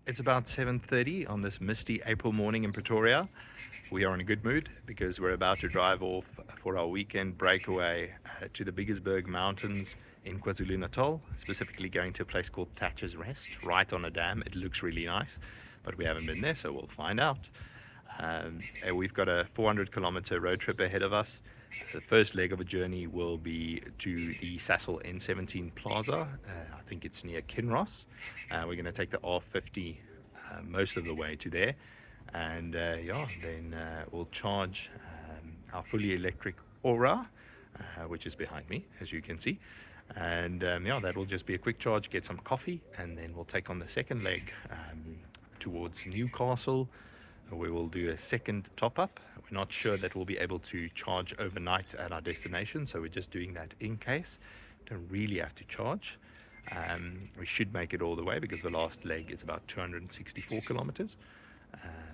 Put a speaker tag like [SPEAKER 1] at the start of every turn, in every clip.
[SPEAKER 1] It's about 7:30 on this misty April morning in Pretoria. We are in a good mood because we're about to drive off for our weekend breakaway to the Biggersberg Mountains in KwaZulu-Natal, specifically going to a place called Thatcher's Rest, right on a dam. It looks really nice, but we haven't been there, so we'll find out. And we've got a 400-kilometer road trip ahead of us. The first leg of a journey will be to the Sasol N17 Plaza. I think it's near Kinross. We're going to take the R50 most of the way to there, and then we'll charge our fully electric Ora, which is behind me, as you can see. And that will just be a quick charge, get some coffee, and then we'll take on the second leg towards Newcastle. We will do a second top-up. We're not sure that we'll be able to charge overnight at our destination, so we're just doing that in case. Don't really have to charge. We should make it all the way because the last leg is about 264 kilometers.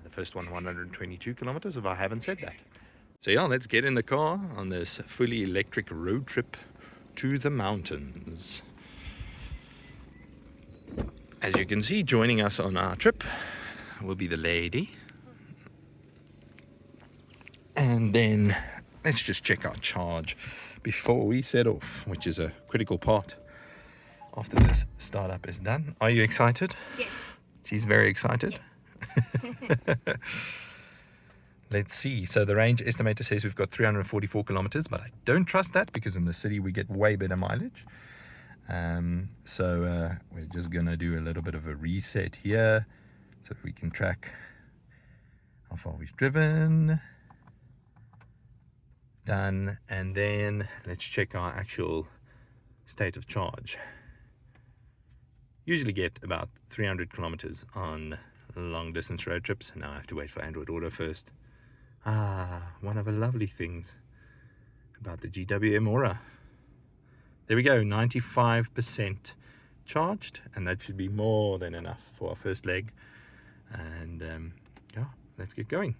[SPEAKER 1] The first one 122 kilometers, if I haven't said that. So yeah, let's get in the car on this fully electric road trip to the mountains. As you can see, joining us on our trip will be the lady. And then let's just check our charge before we set off, which is a critical part after this startup is done. Are you excited?
[SPEAKER 2] Yes.
[SPEAKER 1] She's very excited. Yes. Let's see. So the range estimator says we've got 344 kilometers, but I don't trust that because in the city we get way better mileage. So we're just going to do a little bit of a reset here so that we can track how far we've driven. Done. And then let's check our actual state of charge. Usually get about 300 kilometers on long distance road trips. Now I have to wait for Android Auto first. One of the lovely things about the GWM Ora. There we go, 95% charged, and that should be more than enough for our first leg. And let's get going.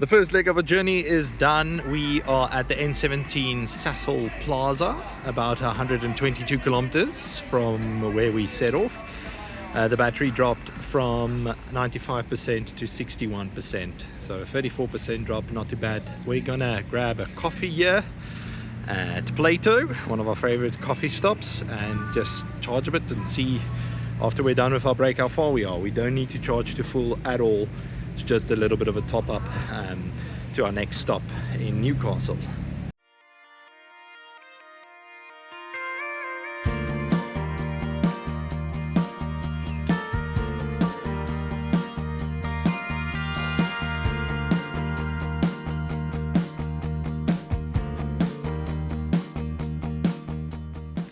[SPEAKER 1] The first leg of a journey is done. We are at the N17 Sasol Plaza, about 122 kilometers from where we set off. The battery dropped from 95% to 61%, so a 34% drop, not too bad. We're gonna grab a coffee here at Plato, one of our favorite coffee stops, and just charge a bit and see after we're done with our break how far we are. We don't need to charge to full at all. It's just a little bit of a top up to our next stop in Newcastle.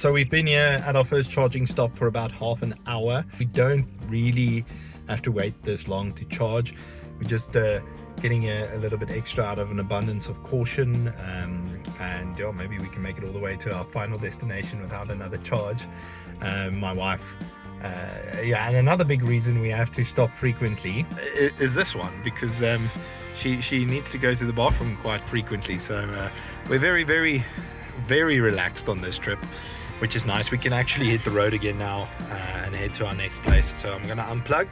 [SPEAKER 1] So we've been here at our first charging stop for about half an hour. We don't really have to wait this long to charge. We're just getting a little bit extra out of an abundance of caution, and yeah, maybe we can make it all the way to our final destination without another charge. My wife, yeah, and another big reason we have to stop frequently is this one, because she needs to go to the bathroom quite frequently. So we're very relaxed on this trip, which is nice. We can actually hit the road again now and head to our next place. So I'm gonna unplug.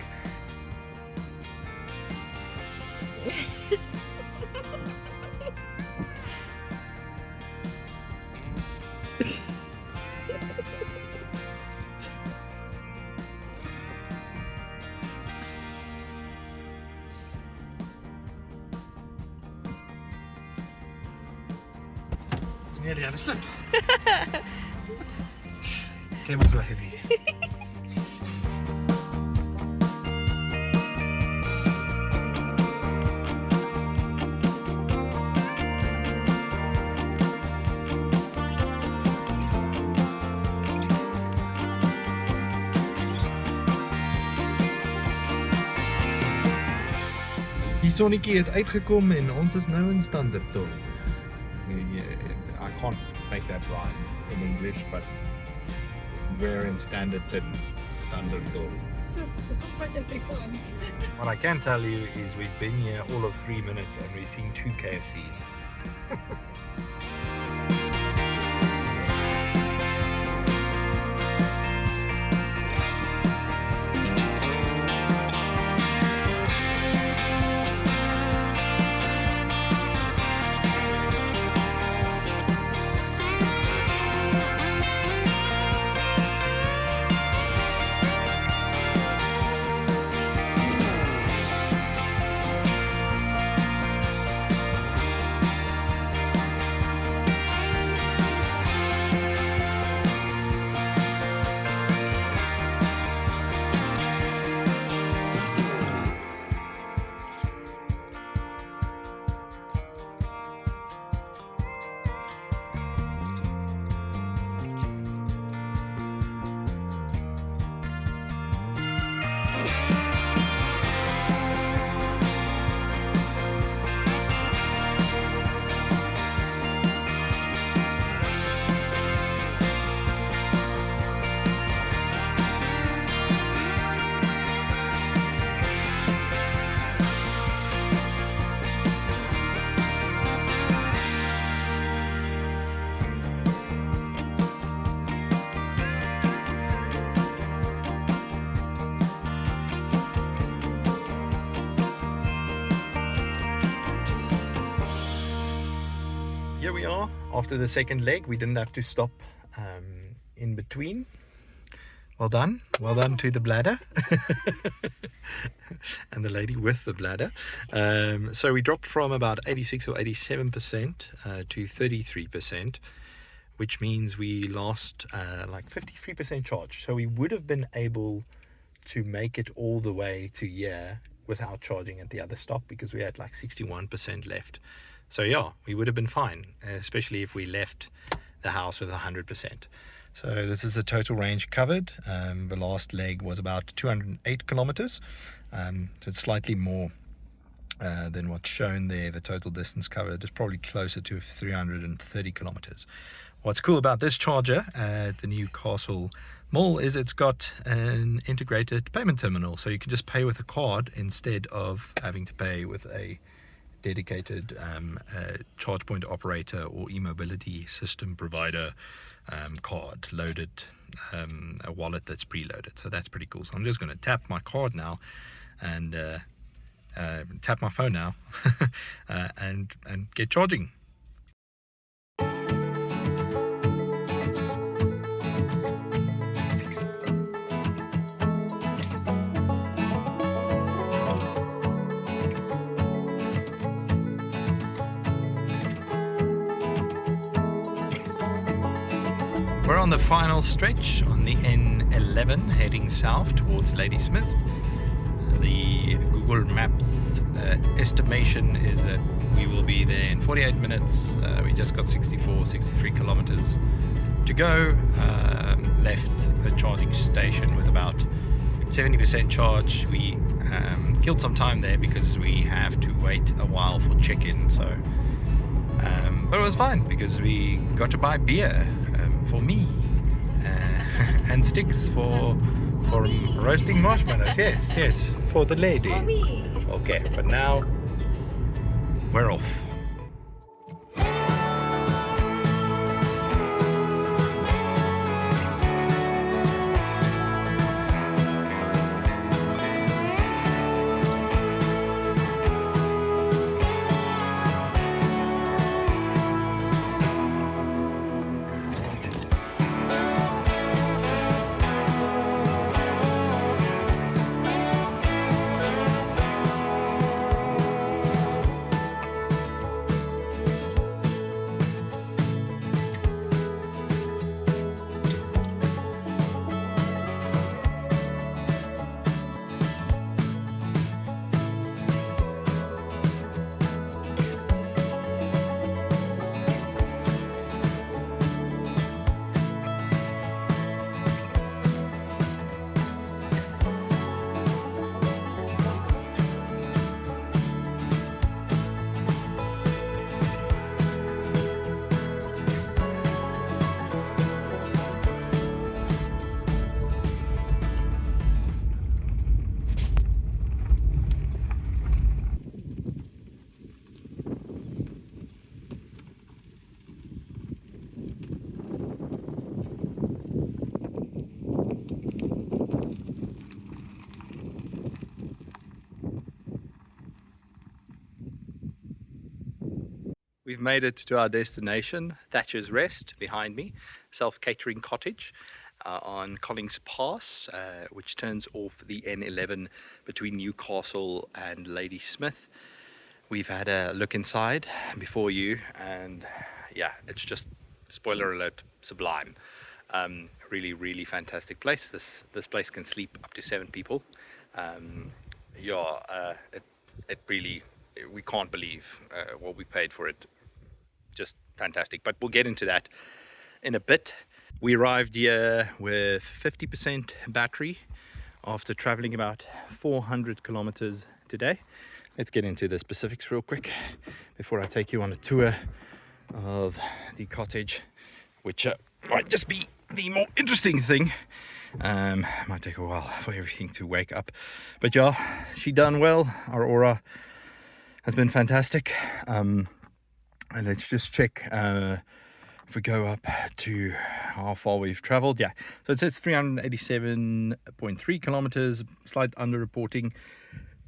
[SPEAKER 1] Nearly had a slip. Cables are heavy. Die sonnetjie het uitgekom en ons is nou in Standerton. I can't make that rhyme in English, but we're in Standerton.
[SPEAKER 2] It's just quite a frequent.
[SPEAKER 1] What I can tell you is we've been here all of 3 minutes and we've seen 2 KFCs. Here we are after the second leg. We didn't have to stop in between. Well done to the bladder and the lady with the bladder. So we dropped from about 86 or 87% to 33%, which means we lost like 53% charge. So we would have been able to make it all the way to here without charging at the other stop, because we had like 61% left. So yeah, we would have been fine, especially if we left the house with 100%. So this is the total range covered. The last leg was about 208 kilometers. So it's slightly more than what's shown there. The total distance covered is probably closer to 330 kilometers. What's cool about this charger at the Newcastle Mall is it's got an integrated payment terminal. So you can just pay with a card instead of having to pay with a dedicated charge point operator or e-mobility system provider card loaded, a wallet that's preloaded. So that's pretty cool. So I'm just going to tap my card now and tap my phone now and get charging. We're on the final stretch on the N11 heading south towards Ladysmith. The Google Maps estimation is that we will be there in 48 minutes. We just got 63 kilometers to go. Left the charging station with about 70% charge. We killed some time there because we have to wait a while for check-in. So, but it was fine because we got to buy beer for me and sticks for roasting marshmallows. Yes, for the lady. Okay, but now we're off. We've made it to our destination, Thatcher's Rest, behind me, self-catering cottage on Collins Pass, which turns off the N11 between Newcastle and Ladysmith. We've had a look inside before you, and yeah, it's just, spoiler alert, sublime. Really fantastic place. This place can sleep up to 7 people. It really, we can't believe what we paid for it. Just fantastic, but we'll get into that in a bit. We arrived here with 50% battery after traveling about 400 kilometers today. Let's get into the specifics real quick before I take you on a tour of the cottage, which might just be the more interesting thing. Might take a while for everything to wake up, but yeah, she done well. Our Ora has been fantastic. And let's just check if we go up to how far we've traveled. Yeah, so it says 387.3 kilometers, slight underreporting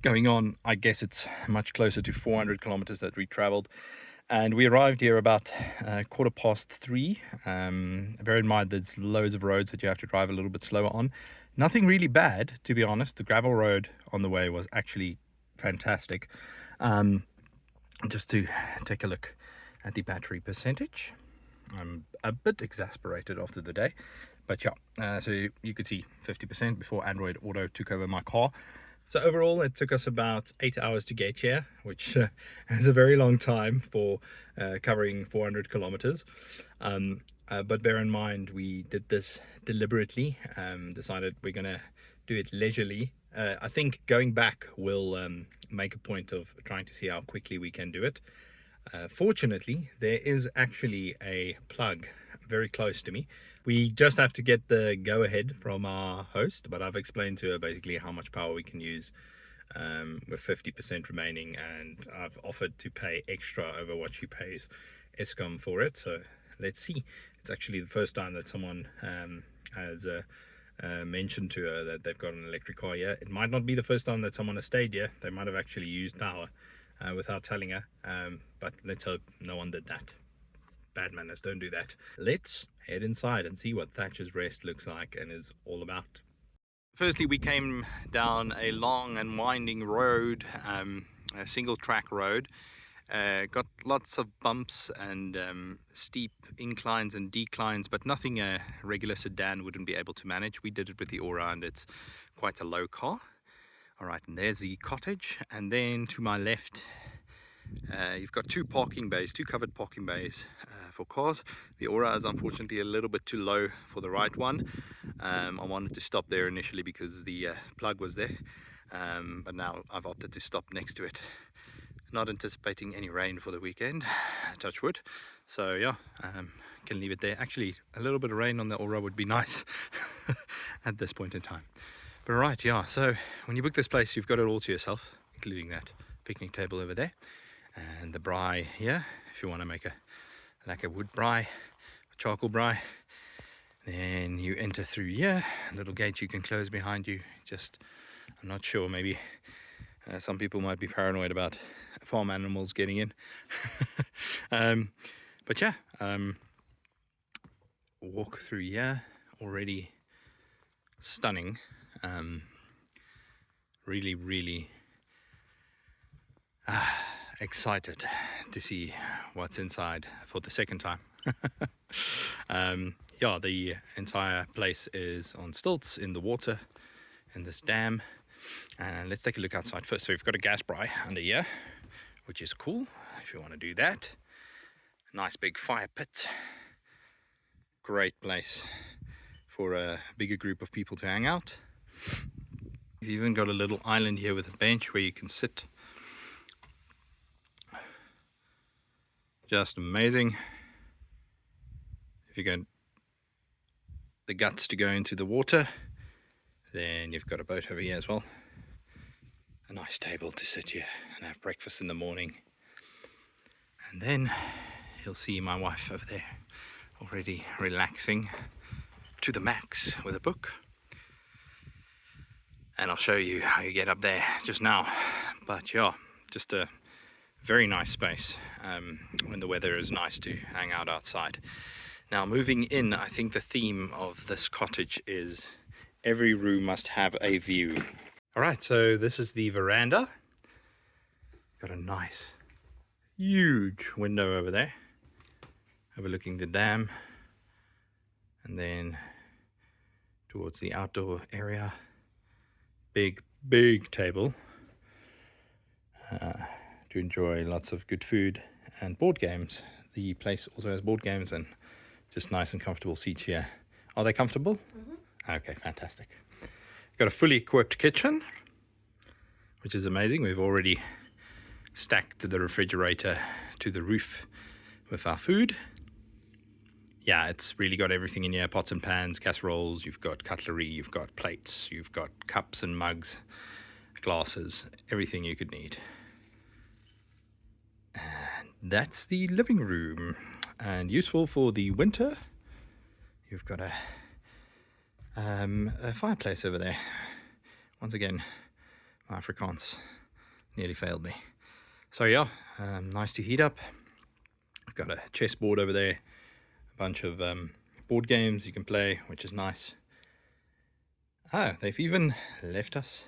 [SPEAKER 1] going on. I guess it's much closer to 400 kilometers that we traveled. And we arrived here about 3:15. Bear in mind there's loads of roads that you have to drive a little bit slower on. Nothing really bad, to be honest. The gravel road on the way was actually fantastic. Just to take a look at the battery percentage. I'm a bit exasperated after the day, but yeah, so you could see 50% before Android Auto took over my car. So overall it took us about 8 hours to get here, which is a very long time for covering 400 kilometers. But bear in mind we did this deliberately, decided we're gonna do it leisurely. I think going back will make a point of trying to see how quickly we can do it. Fortunately, there is actually a plug very close to me. We just have to get the go-ahead from our host, but I've explained to her basically how much power we can use with 50% remaining, and I've offered to pay extra over what she pays Eskom for it. So let's see. It's actually the first time that someone has mentioned to her that they've got an electric car here. It might not be the first time that someone has stayed here. They might have actually used power without telling her, but let's hope no one did that. Bad manners, don't do that. Let's head inside and see what Thatcher's Rest looks like and is all about. Firstly, we came down a long and winding road, a single track road. Got lots of bumps and steep inclines and declines, but nothing a regular sedan wouldn't be able to manage. We did it with the Ora, and it's quite a low car. All right, and there's the cottage, and then to my left you've got two parking bays, two covered parking bays for cars. The Ora is unfortunately a little bit too low for the right one. I wanted to stop there initially because the plug was there, but now I've opted to stop next to it. Not anticipating any rain for the weekend, touch wood. So yeah, can leave it there. Actually, a little bit of rain on the Ora would be nice at this point in time. But right, yeah, so when you book this place, you've got it all to yourself, including that picnic table over there and the braai here, if you want to make a wood braai, a charcoal braai. Then you enter through here, a little gate you can close behind you. Just, I'm not sure, maybe some people might be paranoid about farm animals getting in. But yeah, walk through here, already stunning. Really excited to see what's inside for the second time. Yeah, the entire place is on stilts in the water in this dam. And let's take a look outside first. So we've got a gas braai under here, which is cool if you want to do that. Nice big fire pit. Great place for a bigger group of people to hang out. You've even got a little island here with a bench where you can sit. Just amazing. If you got the guts to go into the water, then you've got a boat over here as well. A nice table to sit here and have breakfast in the morning. And then you'll see my wife over there already relaxing to the max with a book. And I'll show you how you get up there just now. But yeah, just a very nice space when the weather is nice to hang out outside. Now moving in, I think the theme of this cottage is every room must have a view. All right, so this is the veranda. Got a nice, huge window over there, overlooking the dam. And then towards the outdoor area, big table to enjoy lots of good food and board games. The place also has board games and just nice and comfortable seats here. Are they comfortable? Mm-hmm. Okay, fantastic. Got a fully equipped kitchen, which is amazing. We've already stacked the refrigerator to the roof with our food. Yeah, it's really got everything in here. Pots and pans, casseroles, you've got cutlery, you've got plates, you've got cups and mugs, glasses, everything you could need. And that's the living room. And useful for the winter, you've got a fireplace over there. Once again, my Afrikaans nearly failed me. So yeah, nice to heat up. I've got a chessboard over there, a bunch of board games you can play, which is nice. They've even left us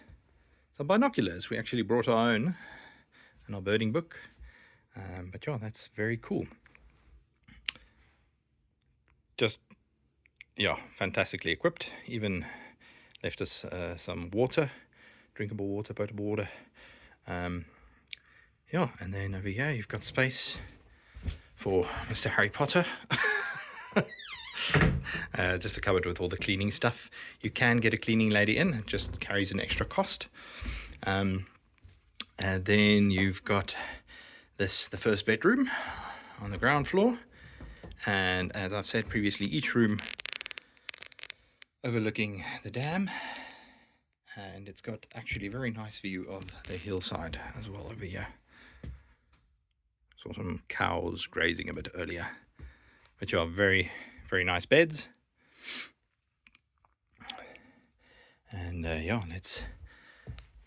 [SPEAKER 1] some binoculars. We actually brought our own and our birding book. But yeah, that's very cool. Just, yeah, fantastically equipped. Even left us some water, drinkable water, potable water. Yeah, and then over here you've got space for Mr. Harry Potter. Just a cupboard with all the cleaning stuff. You can get a cleaning lady in, it just carries an extra cost. And then you've got the first bedroom on the ground floor. And as I've said previously, each room overlooking the dam, and it's got actually a very nice view of the hillside as well over here. Saw some cows grazing a bit earlier, but you have very nice beds. And yeah, let's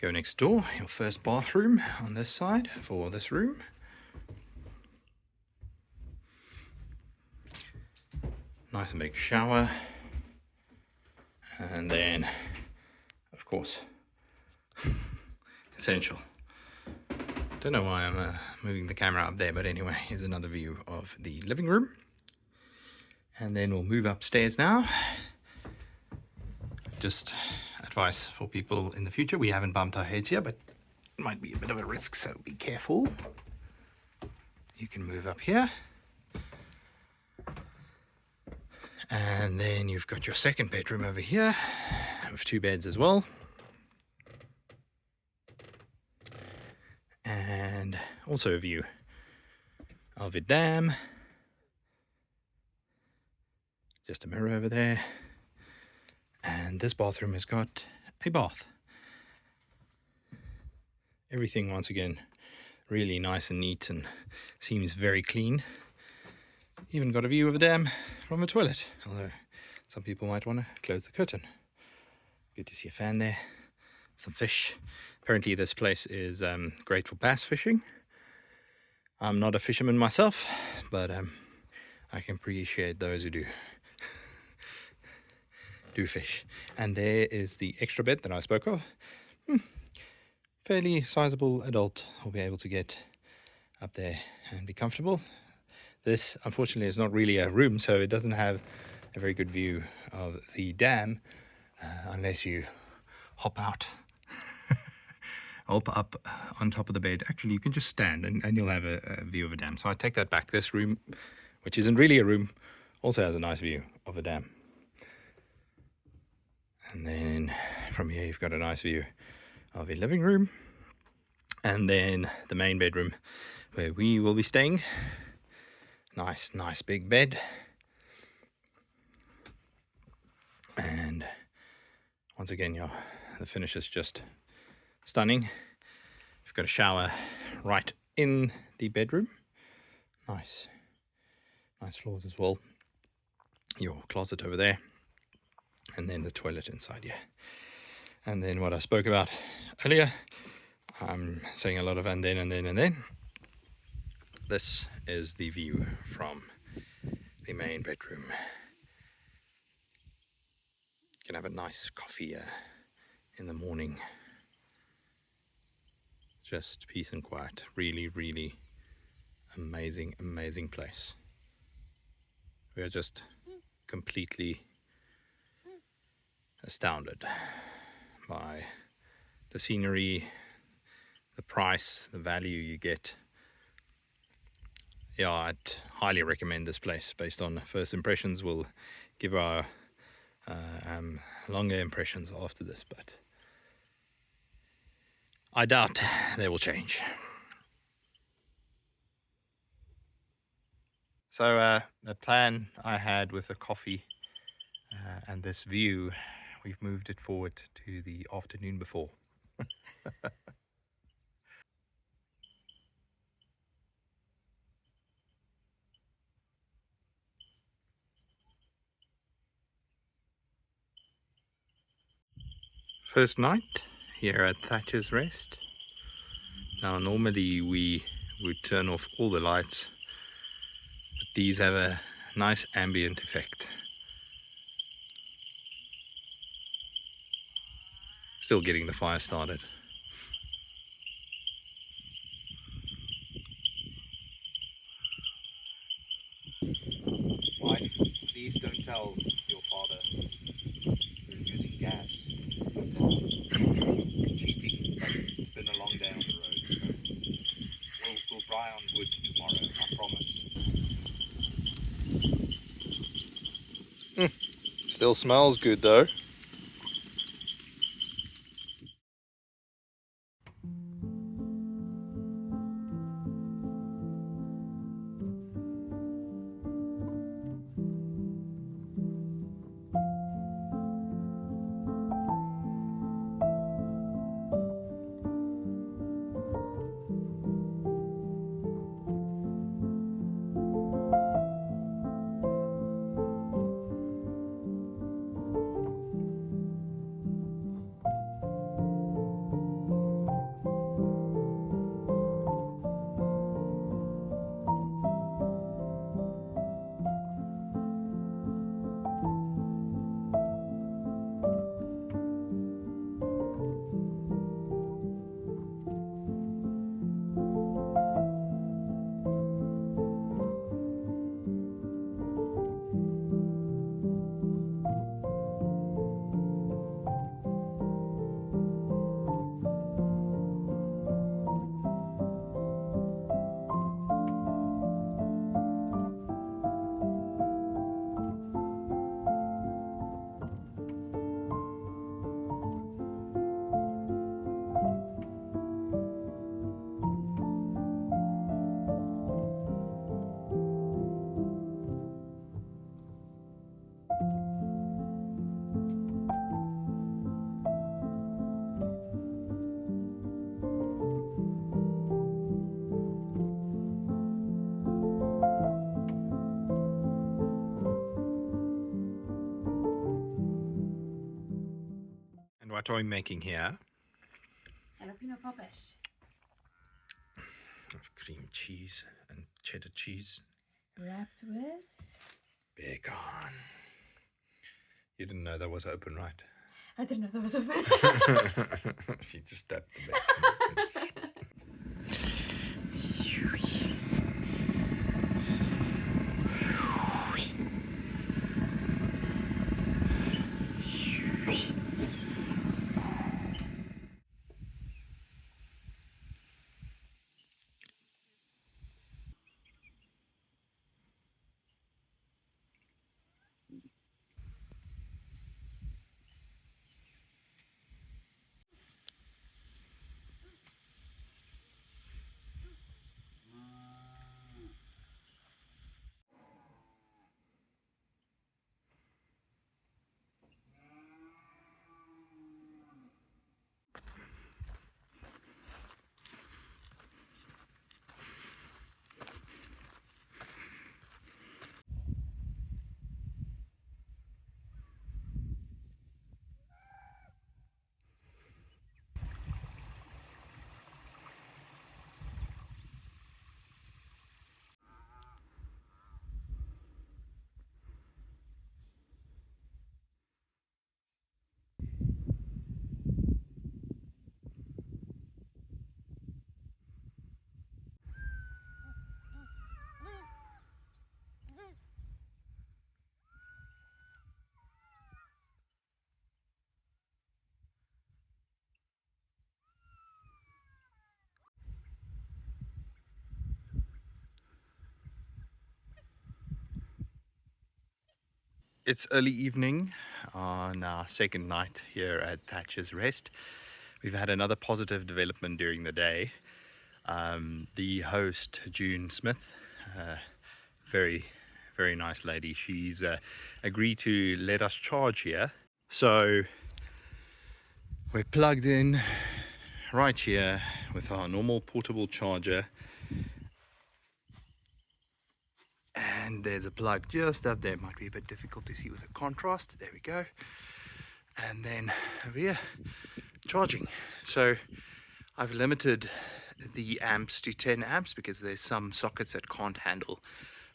[SPEAKER 1] go next door. Your first bathroom on this side for this room. Nice and big shower. And then, of course, essential. Don't know why I'm moving the camera up there, but anyway, here's another view of the living room. And then we'll move upstairs now. Just advice for people in the future. We haven't bumped our heads here, but it might be a bit of a risk, so be careful. You can move up here. And then you've got your second bedroom over here with 2 beds as well. And also a view of a dam. Just a mirror over there. And this bathroom has got a bath. Everything, once again, really nice and neat and seems very clean. Even got a view of the dam from a toilet, although some people might want to close the curtain. Good to see a fan there. Some fish. Apparently this place is great for bass fishing. I'm not a fisherman myself, but I can appreciate those who do fish. And there is the extra bed that I spoke of. Fairly sizable adult will be able to get up there and be comfortable. This, unfortunately, is not really a room, so it doesn't have a very good view of the dam unless you hop out, hop up on top of the bed. Actually, you can just stand and you'll have a view of a dam. So I take that back. This room, which isn't really a room, also has a nice view of a dam. And then from here, you've got a nice view of a living room. And then the main bedroom where we will be staying. Nice big bed. And once again, the finish is just stunning. You've got a shower right in the bedroom. Nice floors as well. Your closet over there. And then the toilet inside here. And then what I spoke about earlier, I'm saying a lot of and then. This is the view from the main bedroom. You can have a nice coffee in the morning. Just peace and quiet. Really amazing place. We are just completely astounded by the scenery, the price, the value you get. Yeah, I'd highly recommend this place based on first impressions. We'll give our longer impressions after this, but I doubt they will change. So the plan I had with the coffee and this view, we've moved it forward to the afternoon before. First night here at Thatcher's Rest. Now normally we would turn off all the lights, but these have a nice ambient effect. Still getting the fire started. Wife, please don't tell your father you're using gas. Cheating, but it's been a long day on the road. So we'll dry on wood tomorrow, I promise. Still smells good though. What are we making here?
[SPEAKER 3] Jalapeno poppers.
[SPEAKER 1] Cream cheese and cheddar cheese.
[SPEAKER 3] Wrapped with?
[SPEAKER 1] Bacon. You didn't know that was open, right?
[SPEAKER 3] I didn't know that was open.
[SPEAKER 1] She just tapped the bacon. It's early evening on our second night here at Thatcher's Rest. We've had another positive development during the day. The host, June Smith, very, very nice lady, she's agreed to let us charge here. So we're plugged in right here with our normal portable charger. And there's a plug just up there. It might be a bit difficult to see with the contrast. There we go. And then over here, charging. So I've limited the amps to 10 amps because there's some sockets that can't handle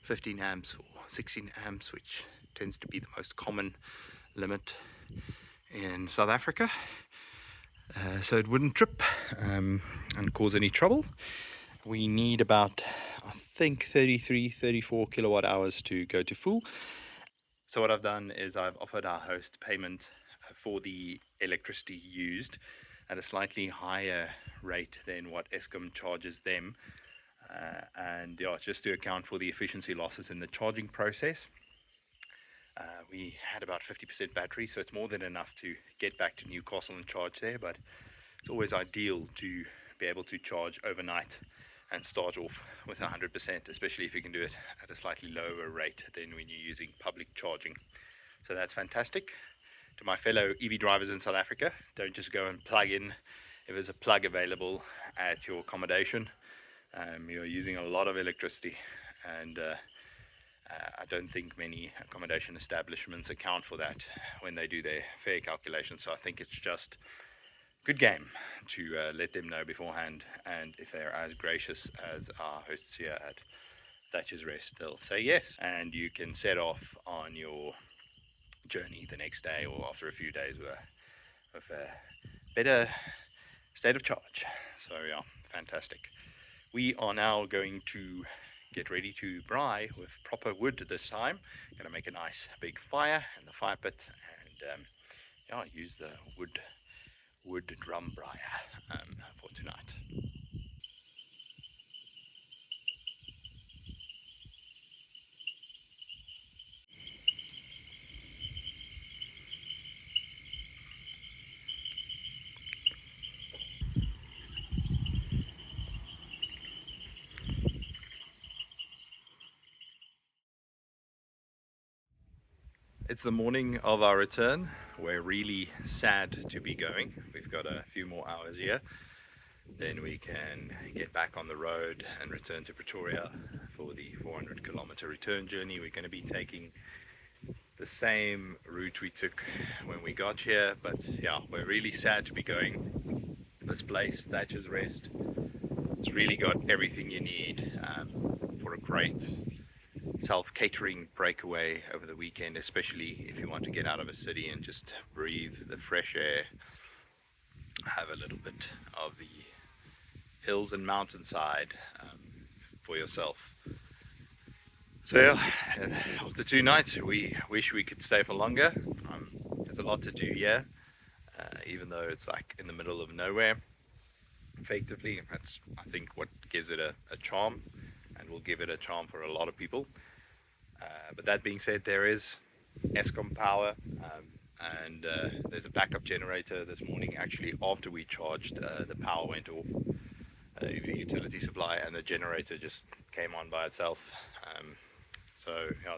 [SPEAKER 1] 15 amps or 16 amps, which tends to be the most common limit in South Africa. So it wouldn't trip and cause any trouble. We need about, I think, 34 kilowatt hours to go to full. So what I've done is I've offered our host payment for the electricity used at a slightly higher rate than what Eskom charges them, and yeah, just to account for the efficiency losses in the charging process. We had about 50% battery, so it's more than enough to get back to Newcastle and charge there, but it's always ideal to be able to charge overnight and start off with 100%, especially if you can do it at a slightly lower rate than when you're using public charging. So that's fantastic. To my fellow EV drivers in South Africa, don't just go and plug in if there's a plug available at your accommodation. You're using a lot of electricity, and I don't think many accommodation establishments account for that when they do their fare calculations. So I think it's just good game to let them know beforehand, and if they're as gracious as our hosts here at Thatcher's Rest, they'll say yes, and you can set off on your journey the next day or after a few days with a better state of charge. So yeah, fantastic. We are now going to get ready to braai with proper wood this time. Gonna make a nice big fire in the fire pit, and yeah, use the wood drum braaier for tonight. It's the morning of our return. We're really sad to be going. We've got a few more hours here. Then we can get back on the road and return to Pretoria for the 400 kilometer return journey. We're going to be taking the same route we took when we got here, but yeah, we're really sad to be going. This place, Thatcher's Rest, it's really got everything you need for a great self-catering breakaway over the weekend, especially if you want to get out of a city and just breathe the fresh air, have a little bit of the hills and mountainside for yourself. So yeah, after 2 nights, we wish we could stay for longer. There's a lot to do here, even though it's like in the middle of nowhere. Effectively, that's I think what gives it a charm, and will give it a charm for a lot of people. But that being said, there is Eskom power, and there's a backup generator this morning. Actually, after we charged, the power went off, the utility supply, and the generator just came on by itself. So yeah,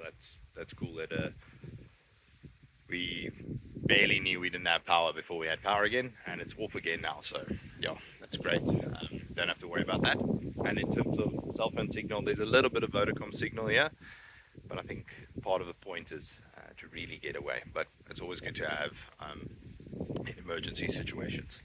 [SPEAKER 1] that's cool that we barely knew we didn't have power before we had power again, and it's off again now. So yeah, that's great. Don't have to worry about that. And in terms of cell phone signal, there's a little bit of Vodacom signal here, but I think part of the point is to really get away. But it's always good to have in emergency situations.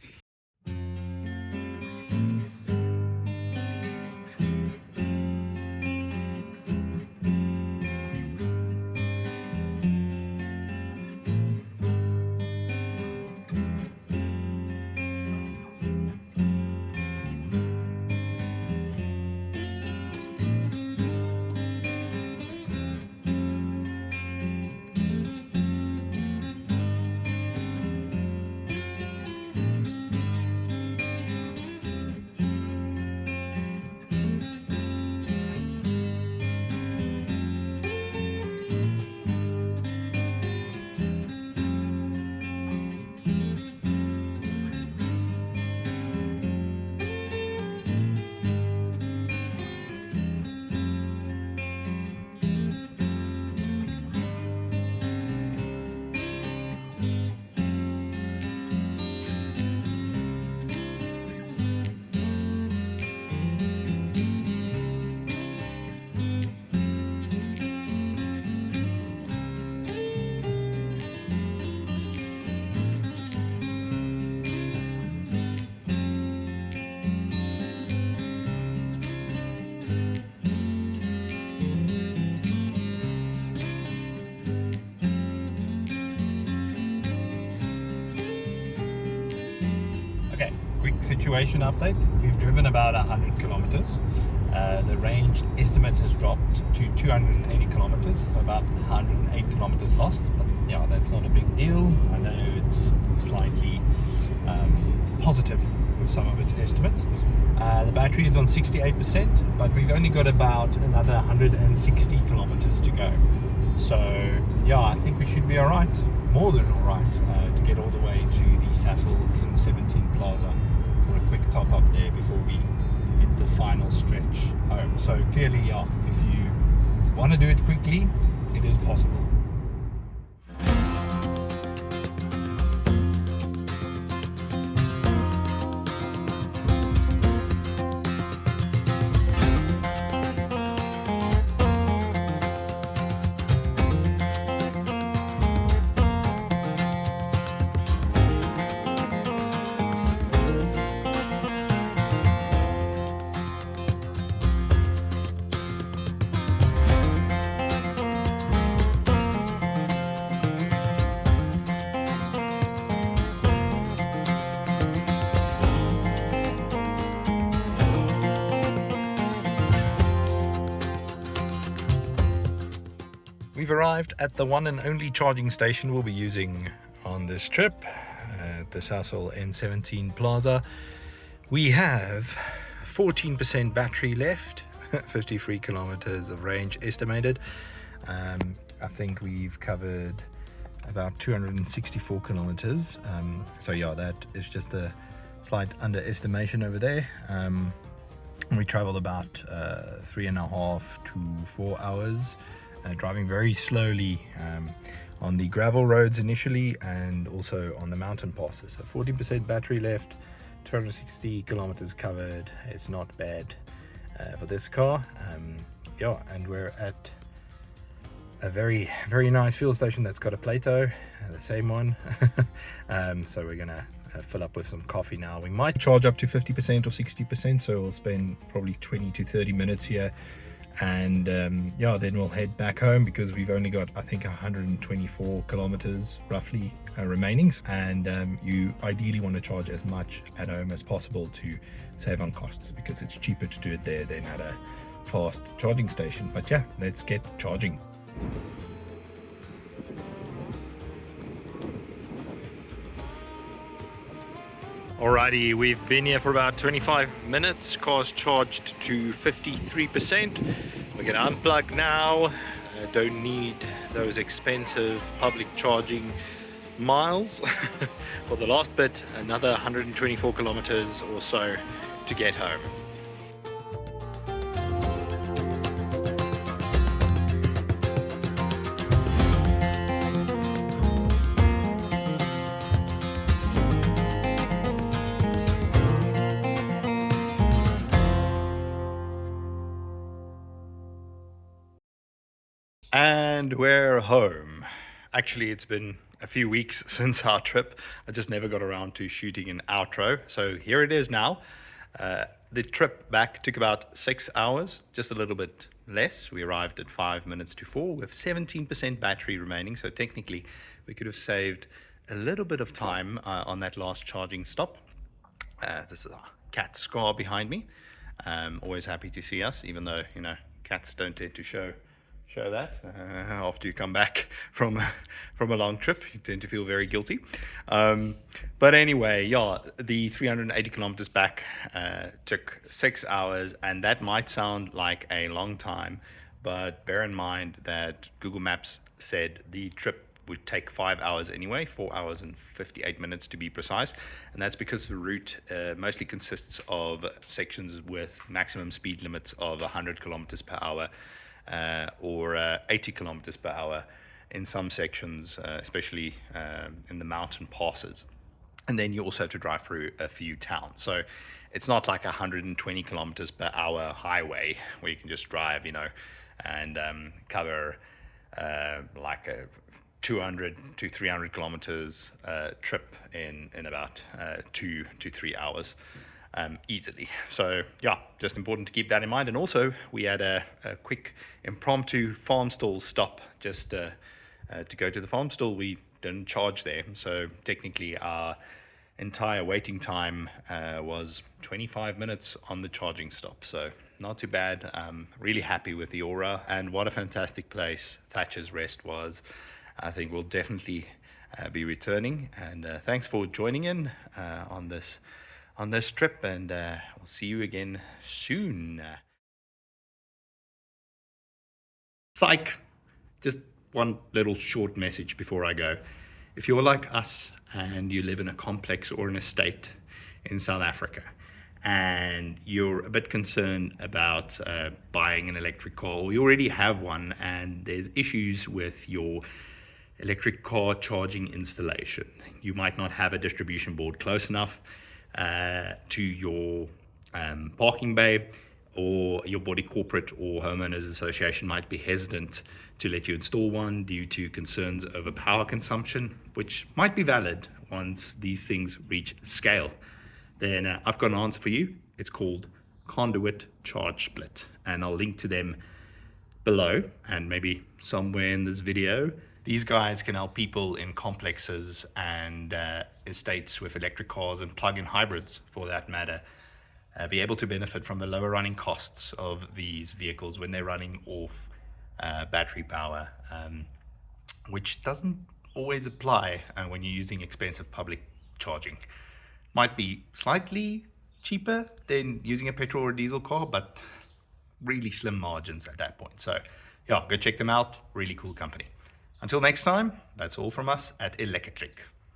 [SPEAKER 1] Situation update. We've driven about 100 kilometers. The range estimate has dropped to 280 kilometers, so about 108 kilometers lost, but yeah, that's not a big deal. I know it's slightly positive with some of its estimates. The battery is on 68%, but we've only got about another 160 kilometers to go. So yeah, I think we should be alright, more than alright, to get all the way to the Sasol N17 Plaza. A quick top up there before we hit the final stretch home. So clearly, yeah, if you want to do it quickly, it is possible. We've arrived at the one and only charging station we'll be using on this trip, at the Sasol N17 Plaza. We have 14% battery left, 53 kilometers of range estimated. I think we've covered about 264 kilometers. So yeah, that is just a slight underestimation over there. We traveled about 3.5 to 4 hours. Driving very slowly on the gravel roads initially, and also on the mountain passes. So 40% battery left, 260 kilometers covered. It's not bad for this car. Yeah, and we're at a very, very nice fuel station that's got a Plato, the same one. So we're gonna fill up with some coffee now. We might charge up to 50% or 60%, so we'll spend probably 20 to 30 minutes here, and yeah, then we'll head back home, because we've only got, I think, 124 kilometers roughly remaining, and you ideally want to charge as much at home as possible to save on costs, because it's cheaper to do it there than at a fast charging station. But yeah, let's get charging. Alrighty, we've been here for about 25 minutes. Car's charged to 53%. We're gonna unplug now. Don't need those expensive public charging miles. For the last bit, another 124 kilometers or so to get home. And we're home. Actually, it's been a few weeks since our trip. I just never got around to shooting an outro. So here it is now. The trip back took about 6 hours, just a little bit less. We arrived at 5 minutes to 4 with 17% battery remaining. So technically, we could have saved a little bit of time on that last charging stop. This is our cat Scar behind me. Always happy to see us, even though, you know, cats don't tend to show that after you come back from a long trip. You tend to feel very guilty, but anyway, yeah, the 380 kilometers back took 6 hours, and that might sound like a long time, but bear in mind that Google Maps said the trip would take 5 hours anyway, 4 hours and 58 minutes to be precise, and that's because the route mostly consists of sections with maximum speed limits of 100 kilometers per hour or 80 kilometers per hour in some sections, especially in the mountain passes. And then you also have to drive through a few towns. So it's not like 120 kilometers per hour highway where you can just drive, you know, and cover like a 200 to 300 kilometers trip in about 2 to 3 hours. Easily. So yeah, just important to keep that in mind. And also we had a quick impromptu farm stall stop just to go to the farm stall. We didn't charge there, so technically our entire waiting time was 25 minutes on the charging stop, so not too bad. Really happy with the Ora, and what a fantastic place Thatcher's Rest was. I think we'll definitely be returning, and thanks for joining in on this trip, and we'll see you again soon. Psych! Just one little short message before I go. If you're like us and you live in a complex or an estate in South Africa, and you're a bit concerned about buying an electric car, or you already have one and there's issues with your electric car charging installation, you might not have a distribution board close enough to your parking bay, or your body corporate or homeowners association might be hesitant to let you install one due to concerns over power consumption, which might be valid once these things reach scale, then I've got an answer for you. It's called Conduit Charge Split, and I'll link to them below and maybe somewhere in this video. These guys can help people in complexes and estates with electric cars and plug-in hybrids, for that matter, be able to benefit from the lower running costs of these vehicles when they're running off battery power, which doesn't always apply when you're using expensive public charging. Might be slightly cheaper than using a petrol or diesel car, but really slim margins at that point. So yeah, go check them out. Really cool company. Until next time, that's all from us at Electric.